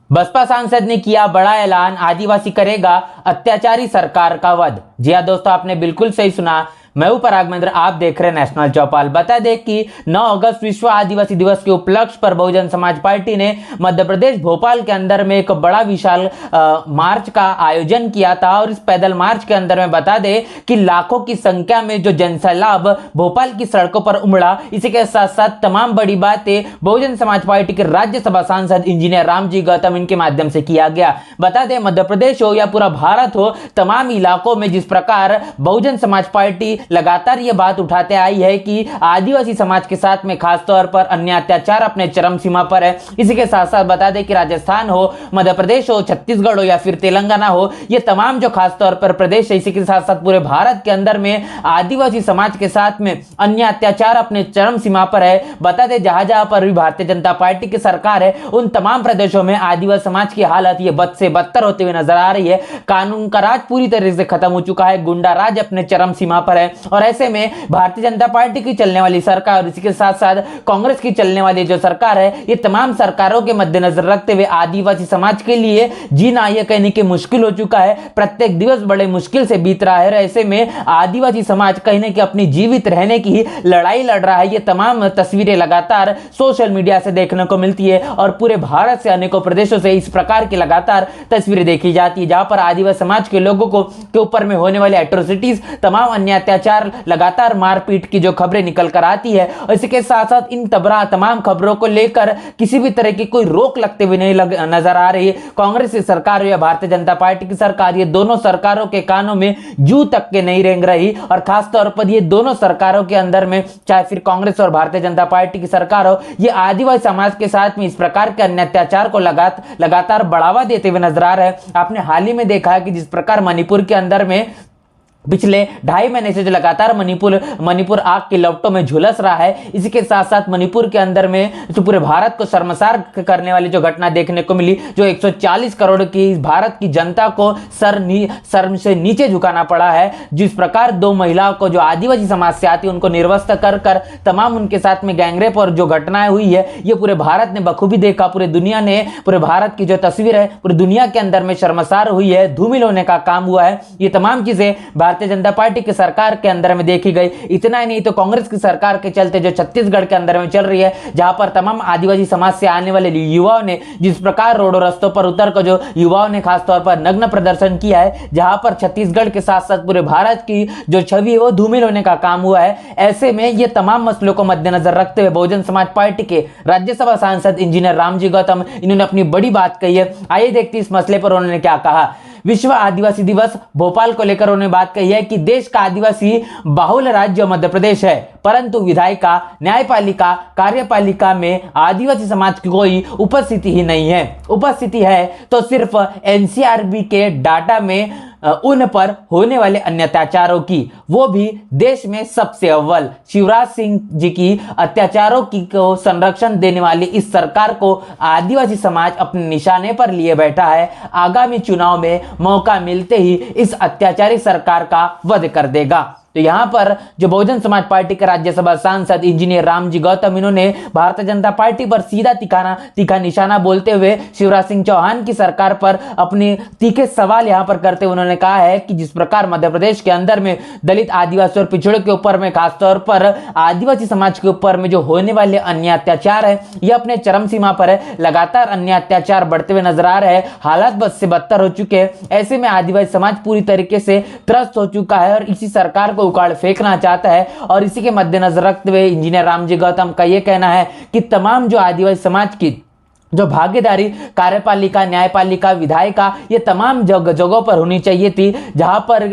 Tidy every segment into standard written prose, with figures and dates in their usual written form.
बसपा सांसद ने किया बड़ा ऐलान, आदिवासी करेगा अत्याचारी सरकार का वध। जी हां दोस्तों, आपने बिल्कुल सही सुना। मैं हूं पराग महेंद्र, आप देख रहे हैं नेशनल चौपाल। बता दें कि 9 अगस्त विश्व आदिवासी दिवस के उपलक्ष्य पर बहुजन समाज पार्टी ने मध्य प्रदेश भोपाल के अंदर में एक बड़ा विशाल मार्च का आयोजन किया था। और इस पैदल मार्च के अंदर में बता दें कि लाखों की संख्या में जो जनसैलाब भोपाल की सड़कों पर उमड़ा। इसी के साथ साथ तमाम बड़ी बातें बहुजन समाज पार्टी के राज्यसभा सांसद इंजीनियर रामजी गौतम इनके माध्यम से किया गया। बता दें, मध्य प्रदेश हो या पूरा भारत हो, तमाम इलाकों में जिस प्रकार बहुजन समाज पार्टी लगातार यह बात उठाते आई है कि आदिवासी समाज के साथ में खासतौर पर अन्य अत्याचार अपने चरम सीमा पर है। इसी के साथ साथ बता दें कि राजस्थान हो, मध्य प्रदेश हो, छत्तीसगढ़ हो या फिर तेलंगाना हो, ये तमाम जो खासतौर पर प्रदेश है, इसी के साथ साथ पूरे भारत के अंदर में आदिवासी समाज के साथ में अन्य अत्याचार अपने चरम सीमा पर है। बता दें, जहां जहां पर भी भारतीय जनता पार्टी की सरकार है, उन तमाम प्रदेशों में आदिवासी समाज की हालत ये बद से बदतर होते हुए नजर आ रही है। कानून का राज पूरी तरह से खत्म हो चुका है, गुंडा राज अपने चरम सीमा पर है। और ऐसे में भारतीय जनता पार्टी की चलने वाली सरकार और इसी के साथ साथ कांग्रेस की चलने वाली जो सरकार है, ये तमाम सरकारों के मद्देनजर रखते हुए आदिवासी समाज के लिए जीना यह कहने की मुश्किल हो चुका है। प्रत्येक दिवस बड़े मुश्किल से बीत रहा है। ऐसे में आदिवासी समाज कहीं ना कहीं अपनी जीवित रहने की लड़ाई लड़ रहा है। ये तमाम तस्वीरें लगातार सोशल मीडिया से देखने को मिलती है और पूरे भारत से अनेकों प्रदेशों से इस प्रकार की लगातार तस्वीरें देखी जाती है, जहां पर आदिवासी समाज के लोगों को के ऊपर में होने वाले एट्रोसिटीज, तमाम अन्य अत्याचार, लगातार मारपीट की जो खबरें निकल कर आती है। और इसके साथ साथ इन तमाम खबरों को लेकर किसी भी तरह की कोई रोक लगते हुए नहीं नजर आ रही है। कांग्रेस की सरकार या भारतीय जनता पार्टी की सरकार, ये दोनों सरकारों के कानों में जू तक के नहीं रेंग रही। और खासतौर पर ये दोनों सरकारों के अंदर में, चाहे फिर कांग्रेस और भारतीय जनता पार्टी की सरकार हो, ये आदिवासी समाज के साथ में इस प्रकार के अन्य अत्याचार को लगातार बढ़ावा देते हुए नजर आ रहा है। आपने हाल ही में देखा है कि जिस प्रकार मणिपुर के अंदर में पिछले 2.5 महीने से जो लगातार मणिपुर आग के लपटों में झुलस रहा है, इसी के साथ साथ मणिपुर के अंदर में जो पूरे भारत को शर्मसार करने वाली जो घटना देखने को मिली, जो 140 करोड़ की भारत की जनता को सर से नीचे झुकाना पड़ा है। जिस प्रकार 2 महिलाओं को जो आदिवासी समाज से आती उनको निर्वस्त्र कर तमाम उनके साथ में गैंगरेप और जो घटनाएं हुई है, ये पूरे भारत ने बखूबी देखा। पूरे दुनिया ने, पूरे भारत की जो तस्वीर है पूरी दुनिया के अंदर में शर्मसार हुई है, धूमिल होने का काम हुआ है। ये तमाम चीजें भारतीय जनता पार्टी की सरकार के अंदर में देखी गई। इतना ही नहीं तो कांग्रेस की सरकार के चलते जो छत्तीसगढ़ के अंदर में चल रही है, जहां पर तमाम आदिवासी समाज से आने वाले युवाओं ने जिस प्रकार रोडों रास्तों पर उतर कर जो युवाओं ने खासतौर पर नग्न प्रदर्शन किया है, जहां पर छत्तीसगढ़ के साथ साथ पूरे भारत की जो छवि है वो धूमिल होने का काम हुआ है। ऐसे में ये तमाम मसलों को मद्देनजर रखते हुए बहुजन समाज पार्टी के राज्यसभा सांसद इंजीनियर रामजी गौतम इन्होंने अपनी बड़ी बात कही है। आइए देखते हैं इस मसले पर उन्होंने क्या कहा। विश्व आदिवासी दिवस भोपाल को लेकर उन्होंने बात कही है कि देश का आदिवासी बहुल राज्य मध्य प्रदेश है, परंतु विधायिका, न्यायपालिका, कार्यपालिका में आदिवासी समाज की कोई उपस्थिति ही नहीं है। उपस्थिति है तो सिर्फ एनसीआरबी के डाटा में उन पर होने वाले अन्य अत्याचारों की, वो भी देश में सबसे अव्वल। शिवराज सिंह जी की अत्याचारों की को संरक्षण देने वाली इस सरकार को आदिवासी समाज अपने निशाने पर लिए बैठा है। आगामी चुनाव में मौका मिलते ही इस अत्याचारी सरकार का वध कर देगा। तो यहां पर जो बहुजन समाज पार्टी के राज्यसभा सांसद इंजीनियर रामजी गौतम इन्होंने भारतीय जनता पार्टी पर सीधा तीखा निशाना बोलते हुए शिवराज सिंह चौहान की सरकार पर अपने तीखे सवाल यहां पर करते हुए उन्होंने कहा है कि जिस प्रकार मध्य प्रदेश के अंदर में दलित, आदिवासी और पिछड़ों के ऊपर में, खासतौर पर आदिवासी समाज के ऊपर में जो होने वाले अन्य अत्याचार है, ये अपने चरम सीमा पर है। लगातार अन्य अत्याचार बढ़ते हुए नजर आ रहे हैं, हालात बद से बदतर हो चुके हैं। ऐसे में आदिवासी समाज पूरी तरीके से त्रस्त हो चुका है और इसी सरकार को उखाड़ फेंकना चाहता है। और इसी के मद्देनजर रखते हुए इंजीनियर रामजी गौतम का यह कहना है कि तमाम जो आदिवासी समाज की जो भागीदारी कार्यपालिका, न्यायपालिका, विधायिका, ये तमाम जगहों पर होनी चाहिए थी, जहां पर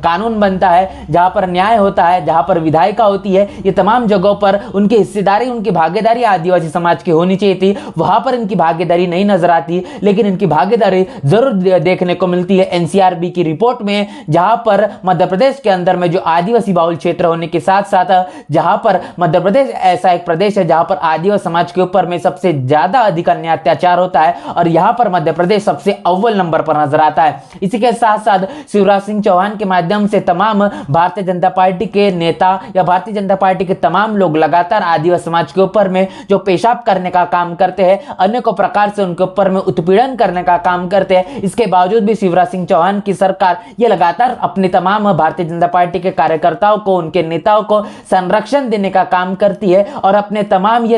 कानून बनता है, जहां पर न्याय होता है, जहां पर विधायिका होती है। ये तमाम जगहों पर उनकी हिस्सेदारी, उनकी भागीदारी आदिवासी समाज की होनी चाहिए थी। वहां पर इनकी भागीदारी नहीं नजर आती, लेकिन इनकी भागीदारी जरूर देखने को मिलती है एनसीआरबी की रिपोर्ट में, जहां पर मध्य प्रदेश के अंदर में जो आदिवासी बाहुल क्षेत्र होने के साथ साथ जहां पर मध्य प्रदेश ऐसा एक प्रदेश है जहां पर आदिवासी समाज के ऊपर में सबसे ज्यादा अधिकार अधिक अन्य अत्याचार होता है और यहाँ पर मध्य प्रदेश सबसे अव्वल नंबर पर नजर आता है। इसी के साथ साथ शिवराज सिंह चौहान के माध्यम से तमाम भारतीय जनता पार्टी के नेता या भारतीय जनता पार्टी के तमाम लोग लगातार आदिवासी समाज के ऊपर में जो पेशाब करने का काम करते हैं, अनेकों प्रकार से उनके ऊपर में उत्पीड़न करने का काम करते हैं, इसके बावजूद भी शिवराज सिंह चौहान की सरकार ये लगातार अपने तमाम भारतीय जनता पार्टी के कार्यकर्ताओं को, उनके नेताओं को संरक्षण देने का काम करती है और अपने तमाम ये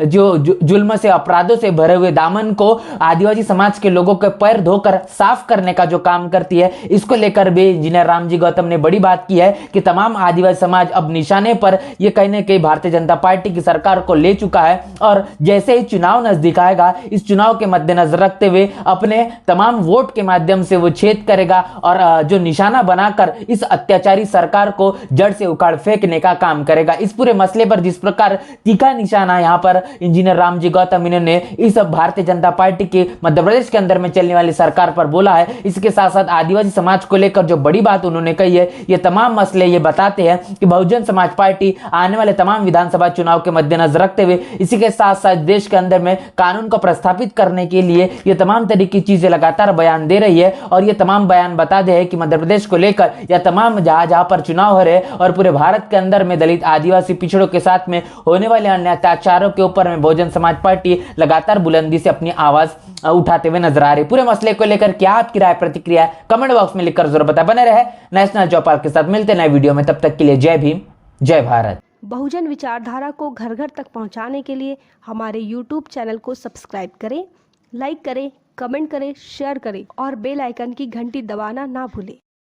जो जुल्म से, अपराधों से भरे हुए दामन को आदिवासी समाज के लोगों के पैर धोकर साफ करने का जो काम करती है, इसको लेकर भी इंजीनियर रामजी गौतम ने बड़ी बात की है कि तमाम आदिवासी समाज अब निशाने पर ये कहीं ना कहीं भारतीय जनता पार्टी की सरकार को ले चुका है और जैसे ही चुनाव नजदीक आएगा, इस चुनाव के मद्देनजर रखते हुए अपने तमाम वोट के माध्यम से वो छेद करेगा और जो निशाना बनाकर इस अत्याचारी सरकार को जड़ से उखाड़ फेंकने का काम करेगा। इस पूरे मसले पर जिस प्रकार तीखा निशाना यहाँ पर इंजीनियर रामजी गौतम इन्होंने इस भारतीय जनता पार्टी के मध्य प्रदेश के अंदर में चलने वाली सरकार पर बोला है, इसके साथ साथ आदिवासी समाज को लेकर जो बड़ी बात उन्होंने कही है, ये तमाम मसले ये बताते हैं कि बहुजन समाज पार्टी आने वाले तमाम विधानसभा चुनाव के मद्देनजर रखते हुए इसी के साथ साथ देश के अंदर में कानून को प्रस्थापित करने के लिए ये तमाम तरह की चीजें लगातार बयान दे रही है और ये तमाम बयान बता दे है कि मध्य प्रदेश को लेकर या तमाम जहां पर चुनाव हो रहे और पूरे भारत के अंदर में दलित, आदिवासी पिछड़ों के साथ में होने वाले अन्य अत्याचारों के ऊपर में बहुजन समाज पार्टी लगातार बुलंदी से अपनी आवाज उठाते हुए नजर आ रही। पूरे मसले को लेकर क्या आपकी राय, प्रतिक्रिया कमेंट बॉक्स में लिखकर जरूर बताएं। बने रहे नेशनल चौपाल के साथ, मिलते नए वीडियो में, तब तक के लिए जय भीम, जय भारत। बहुजन विचारधारा को घर घर तक पहुंचाने के लिए हमारे YouTube चैनल को सब्सक्राइब करें, लाइक करें, कमेंट करें, शेयर करें और बेल आइकन की घंटी दबाना ना भूलें।